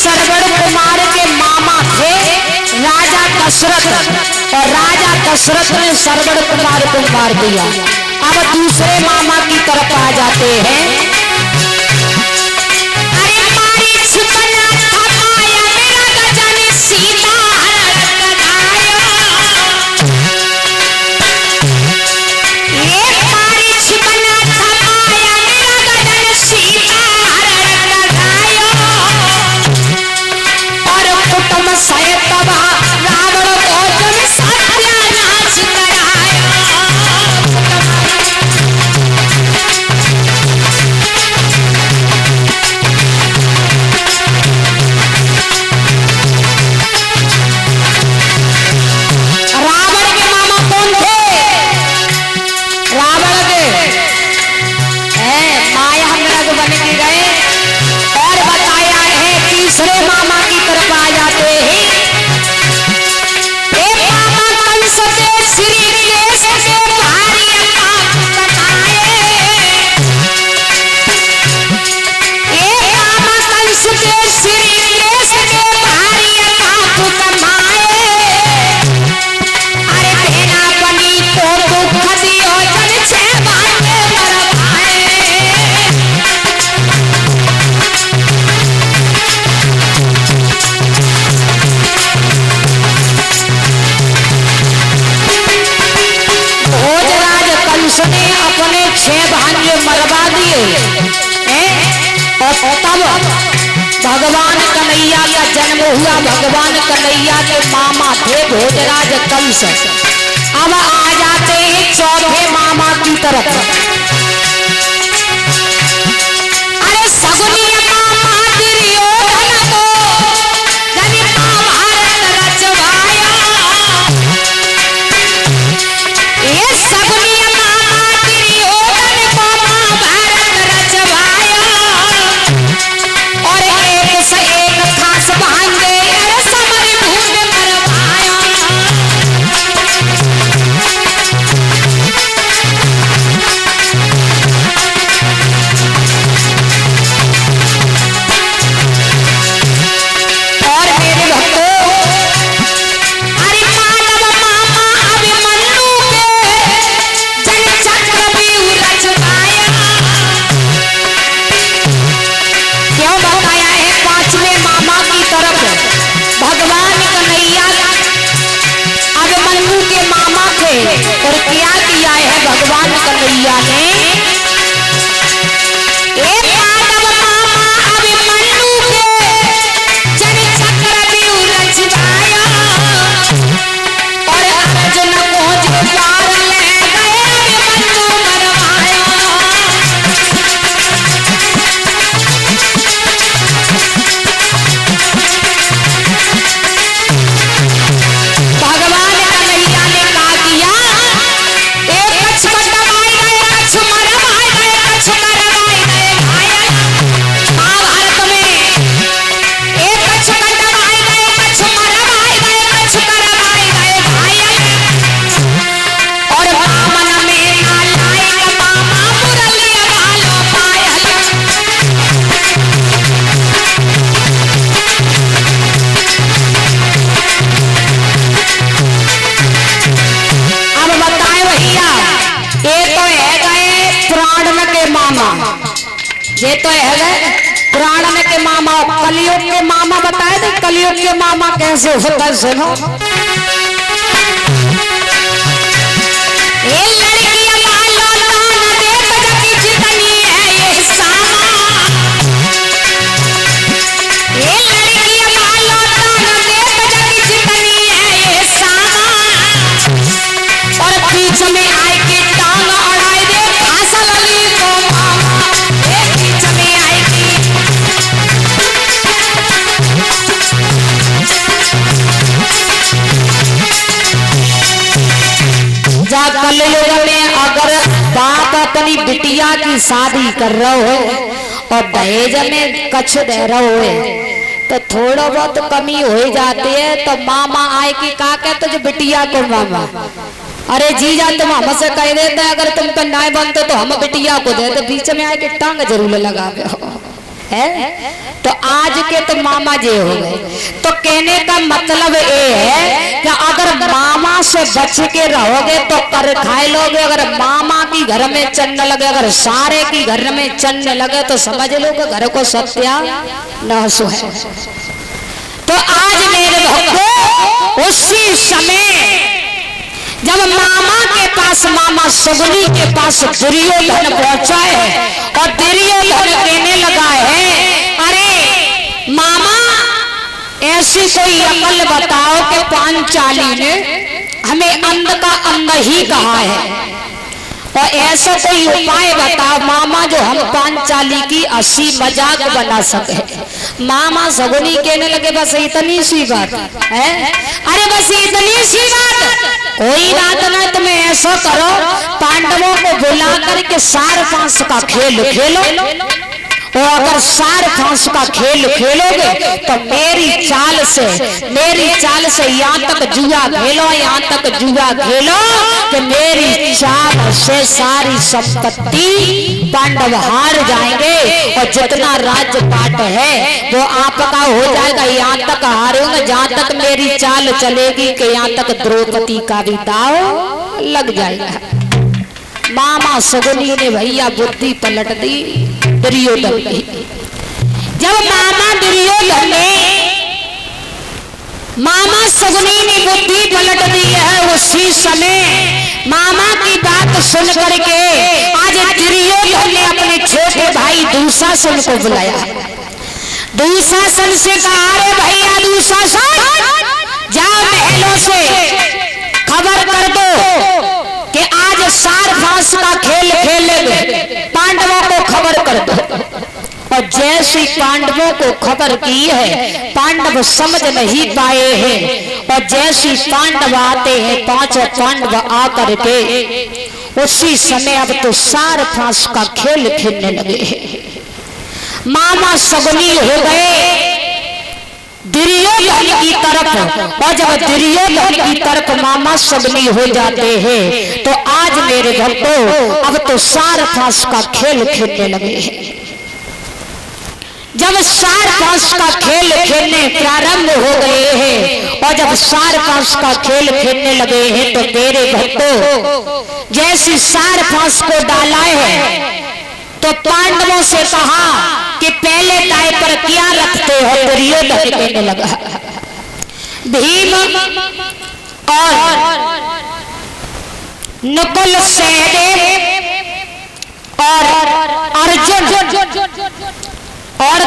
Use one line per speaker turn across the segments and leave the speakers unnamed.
सरगड़ कुमार के मामा थे राजा दशरथ, और राजा दशरथ ने सरगड़ कुमार को मार दिया। अब दूसरे मामा की तरफ आ जाते हैं। अरे मारी छिपना था पाया मेरा गजन सीता भगवान कन्हैया का जन्म हुआ। भगवान कन्हैया के मामा थे भोजराज कंस। अब आ जाते हैं चौथे मामा की तरफ। अरे सगुनी मामा दुर्योधन को जब महाभारत रचवाया, ये सगुनी मामा दुर्योधन को महाभारत रचवाया, और एक से एक खास भांजे समर भूमि मरवाया। और मेरे भक्तों, अरे मानव मामा अभिमन्यु के जन चक्रव्यूह रचवाया। क्यों बताया है पांचवें मामा की तरफ? भगवान कन्हैया अभिमन्यु के मामा थे, और क्या किया है भगवान कन्हैया ने? एक मानव मामा अभिमन्यु के जन चक्रव्यूह रचवाया, और अर्जुन को जो पार ले गए अभिमन्यु मरवाया। भगवान कन्हैया ने कहा किया, एक कच्छ कटवाई गए, कच्छ मरवाई गए, कच्छ करवाई गए घायल। महाभारत में एक कच्छ कटवाई गए, कच्छ मरवाई गए, कच्छ करवाई गए घायल। और बामन में नालायक मामा मुरलिया भालो पायल। अब बताए भैया, ये तो है गए पुराण के मामा, ये तो है गए पुराण के मामा। कलयुग के मामा बताए थे, कलयुग के मामा कैसे होता है सुनो। ये लड़कियां बालों तान देख जगी जितनी है ये सामा। ये लड़कियां बालों तान देख जगी जितनी है ये सामा, और बीच में आई की टांग अड़ाई दे फांसा लगी तो मामा। ये बीच में आई की जा कलयुग में अगर बाप अपनी बिटिया की शादी कर रहे हो और दहेज में कच्छ दे रहे हो, तो थोड़ा बहुत कमी हो जाती है। तो मामा आए कि का कहते जो बिटिया को मामा, अरे जीजा तुम हमसे कह देते अगर तुम तो ना बनते तो हम बिटिया को देते, बीच में आए कि टांग जरूर लगा है। तो आज के तो मामा जी हो गए। तो कहने का मतलब ये है कि अगर मामा से बच के रहोगे तो कर खाए लोगे, अगर मामा की घर में चलने लगे, अगर सारे की घर में चलने लगे तो समझ लो कि घर को सत्यानाश है। तो आज मेरे भक्तों उसी समय जब मामा के पास, मामा सगुनी के पास दुर्योधन पहुंचा है और दुर्योधन कहने लगा है, अरे मामा ऐसी कोई अकल बताओ कि पांचाली ने हमें अंध का अंध ही कहा है, और ऐसा कोई उपाय बताओ मामा जो हम पांचाली की हंसी मजाक बना सके। मामा सगुनी कहने लगे बस इतनी सी बात है, अरे बस इतनी सी बात, कोई बात ना, तुम्हें ऐसा करो पांडवों को बुला करके सार फांस का खेल खेलो, और अगर सार फांस का खेल खेलोगे तो मेरी चाल से यहाँ तक जुआ खेलो, यहाँ तक जुआ खेलो कि मेरी चाल से सारी संपत्ति पांडव हार जाएंगे और जितना राज्य पाट है वो आपका हो जाएगा। यहाँ तक हारोगे जहाँ तक मेरी चाल चलेगी कि यहाँ तक द्रौपदी का भी दाव लग जाएगा। मामा सगुनी ने भैया बुद्धि पलट दी दुर्योधन की। जब मामा सगुनी ने बुद्धि पलट दी है, उसी समय मामा की बात सुन करके आज दुर्योधन ने अपने छोटे भाई दुशासन को बुलाया। दुशासन से कहा, अरे भैया दुशासन, जाओ महलों से खबर कर दो कि आज सार फांस का खेल खेलेंगे, पांडवों को खबर कर दो। और जैसी पांडवों को खबर की है, पांडव समझ नहीं पाए हैं, और जैसी पांडव आते हैं, पांचों पांडव आकर के उसी समय अब तो सार फांस का खेल खेलने लगे हैं। मामा सगुनी हो गए दुर्योधन की तरफ, और जब दुर्योधन की तरफ मामा सगुनी हो जाते हैं तो आज मेरे भक्तों अब तो सार फांस का खेल खेलने लगे हैं। जब सार फांस का खेल खेलने प्रारंभ हो गए हैं, और जब सार फांस का खेल खेलने लगे हैं तो मेरे भक्तों जैसे सार फांस को डाला है तो पांडवों से कहा कि पहले दाएं पर क्या रखते हो। दुर्योधन कहने लगा भीम और नकुल सहदेव और अर्जुन और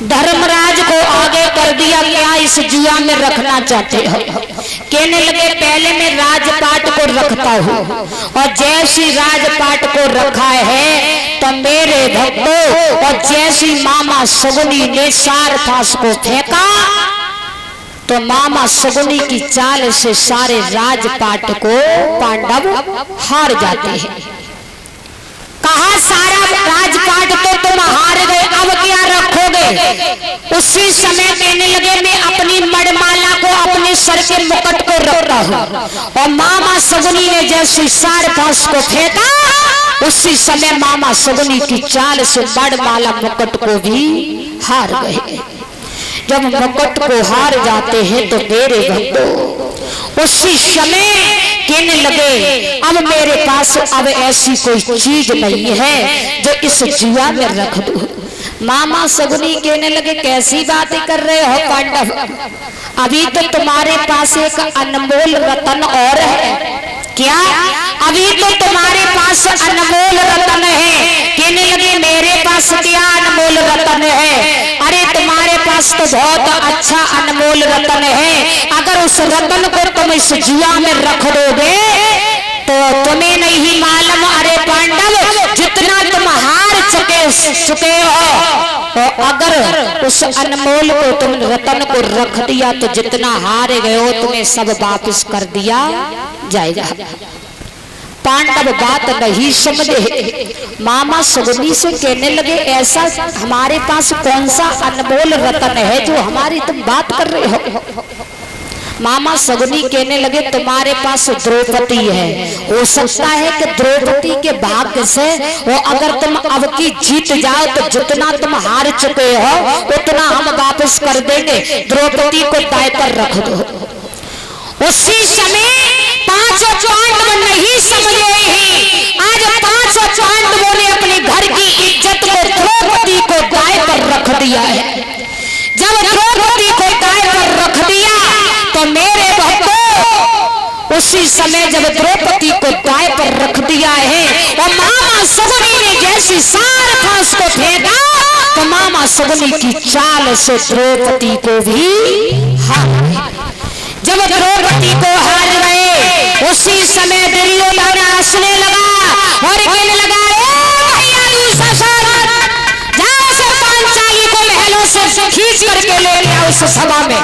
धर्मराज को आगे कर दिया। क्या इस जुआ में रखना चाहते हो? कहने लगे पहले मैं राजपाट को रखता हूँ, और जैसी राजपाट को रखा है तो मेरे भक्तों और जैसी मामा सगुनी ने सार फांस को फेंका तो मामा सगुनी की चाल से सारे राजपाट को पांडव हार जाते हैं। कहा सारा राजपाट तो तुम हार गए, अब क्या रखोगे? उसी समय कहने लगे मैं अपनी मणिमाला को अपने सर के मुकुट को रखता हूँ, और मामा सगुनी ने जैसे सार फांस को फेंका उसी समय मामा सगुनी की चाल से मणिमाला मुकुट को भी हार गए। जब मुकुट को हार जाते हैं तो मेरे भक्तों उसी समय कहने लगे अब मेरे पास अब ऐसी कोई चीज नहीं है जो इस जुआ में रख दूं। मामा सगुनी कहने लगे कैसी बातें कर रहे हो पांडव, अभी तो तुम्हारे पास एक अनमोल रतन और है। क्या? अभी तो तुम्हारे पास अनमोल रतन है। कहने लगे मेरे पास क्या अनमोल रतन है? अरे तुम्हारे पास तो बहुत अच्छा अनमोल रतन है, अगर उस रतन को तुम इस जुआ में रख दोगे तो तुम्हें नहीं मालूम, अरे पांडव जितना तुम हार चुके हो, तो अगर उस अनमोल को तुम रतन को रख दिया तो जितना हारे गए हो तुम्हें सब वापस कर दिया जाएगा। पांडव बात नहीं समझे, मामा सगुनी से कहने लगे ऐसा हमारे पास कौन सा अनमोल रतन है जो हमारी तुम बात कर रहे हो? मामा सगुनी कहने लगे तुम्हारे पास द्रौपदी है, हो सकता है कि द्रौपदी के भाग्य से वो अगर तुम अब की जीत जाओ तो जितना तुम हार चुके हो उतना हम वापस कर देंगे, द्रौपदी को दाएं पर रख दो। उसी समय पांचों पांडव नहीं समझे ही आज पांचों पांडवों ने अपने घर की इज्जत को द्रौपदी को दाएं पर रख दिया है। जब द्रौपदी को दाएं पर रख दिया तो मेरे भक्तों उसी समय जब द्रौपदी को दाएं पर रख दिया है और मामा सगुनी ने जैसी सार था उसको फेंका तो मामा सगुनी की चाल से द्रौपदी को भी हार। जब द्रौपदी को हार गए उसी समय दुर्योधन हंसने लगा और कहने लगा भैया दुशासन जाओ से पांचाली को महलों से खींच करके ले लिया उस सभा में।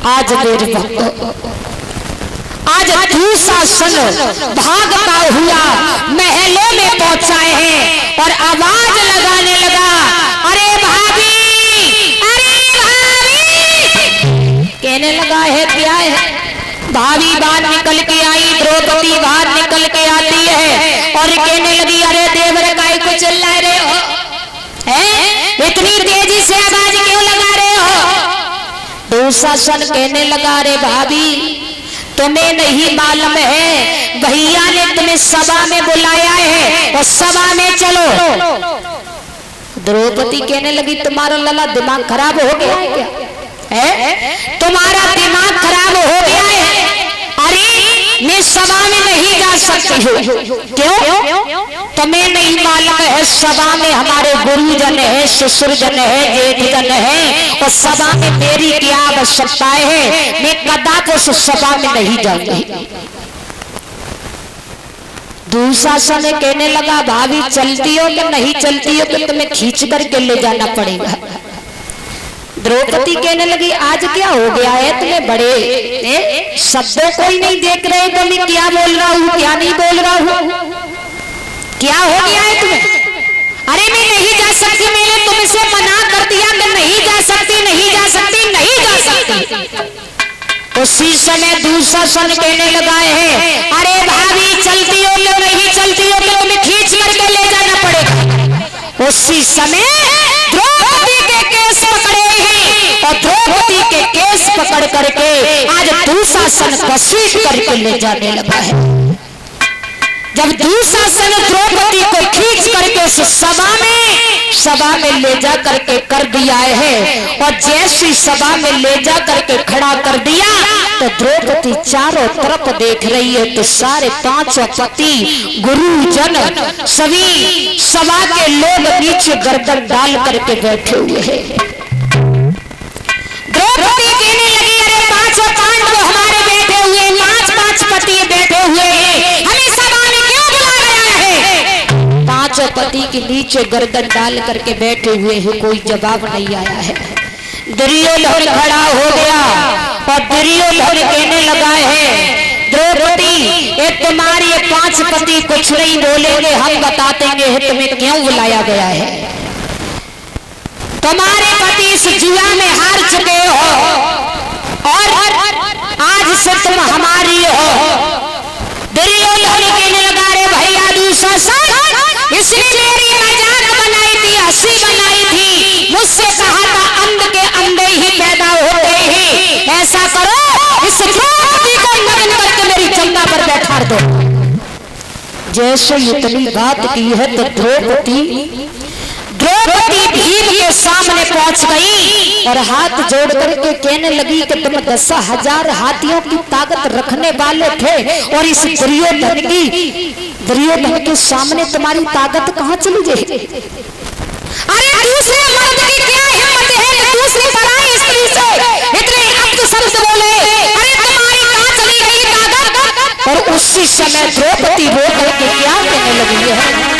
आज मेरे भक्तों आज दुशासन भागता हुआ महलों में पहुंचाए हैं और आवाज लगाने लगा अरे भाभी कहने लगा है क्या है। भाभी बाहर निकल के आई, द्रौपदी बाहर निकल के आती है और कहने लगी अरे देवर काय को चिल्ला रहे हो हैं? इतनी तेजी से आवाज क्यों लगा रहे हो। दुशासन कहने लगा रे भाभी तुम्हें नहीं मालूम है भैया ने तुम्हें सभा में बुलाया है और सभा में चलो। द्रौपदी कहने लगी तुम्हारा लला दिमाग खराब हो गया है क्या है? तुम्हारा दिमाग खराब हो गया है। अरे मैं सभा में नहीं जा सकती हूँ। क्यों? तुम्हें नहीं मालूम है सभा में हमारे गुरुजन है, ससुरजन है, जेठजन है और सभा में मेरी क्या आवश्यकता है। मैं कदापि उस सभा में नहीं जाऊंगी। दुशासन ने कहने लगा भाभी चलती हो कि नहीं चलती हो कि तुम्हें खींच करके ले जाना पड़ेगा। द्रौपदी कहने लगी आज क्या हो गया है तुम्हें बड़े शब्दों को ही नहीं देख रहे तो मैं क्या बोल रहा हूँ क्या नहीं बोल रहा हूँ, क्या हो गया है तुम्हें। अरे मैं नहीं जा सकती, मैंने तुमसे मना कर दिया कि नहीं जा सकती नहीं जा सकती नहीं जा सकती। उसी समय दुशासन कहने लगा है अरे भाभी चलती हो कि नहीं चलती हो कि तुम्हें खींच करके ले जाना पड़ेगा। उसी समय द्रौपदी के केस पकड़े हैं और द्रौपदी के केस पकड़ करके आज दुशासन घसीट करके ले जाने लगा है। जब दुशासन द्रौपदी को खींच करके उस सभा में ले जा करके कर दिया है और जैसी सभा में ले जा करके खड़ा कर दिया तो द्रौपदी चारों तरफ देख रही है तो सारे पांचों पति गुरुजन सभी सभा के लोग नीचे गर्दन डाल करके बैठे हुए हैं। द्रौपदी कहने लगी अरे पांचों पांडव हमारे बैठे हुए, पांच पति बैठे हुए हैं, हमें सभा में क्यों बुलाया गया है। पांचों पति के नीचे गर्दन डाल करके बैठे हुए हैं, कोई जवाब नहीं आया है। दुर्योधन खड़ा हो गया और दुर्योधन कहने लगा है द्रौपदी ये तुम्हारे ये पांच पति कुछ नहीं बोलेंगे, हम बता देंगे तुम्हें क्यों बुलाया गया है। तुम्हारे पति इस जुआ में हार चुके हो और आज से तुम हमारी हो। दुर्योधन कहने लगा रे भैया दुशासन इसने मेरी मजाक बनाई थी, हंसी बनाई थी, मुझसे कहा था अंध के अंधे ही पैदा होते हैं, ऐसा करो इस द्रौपदी को नग्न करके मेरी जंगा पर बैठा दो। जैसे इतनी बात की है तो द्रौपदी भीम के सामने पहुंच गई और हाथ जोड़ करके कहने लगी कि तुम 10,000 हाथियों की ताकत रखने वाले थे और इस दुर्योधन के सामने तुम्हारी ताकत कहाँ चली गई। अरे दूसरे मर्द की क्या हिम्मत है कि दूसरी पराई स्त्री से इतने अपशब्द शब्द बोले। अरे तुम्हारी कहाँ चली गई ताकत। और उसी समय द्रौपदी रो करके क्या कहने लगी है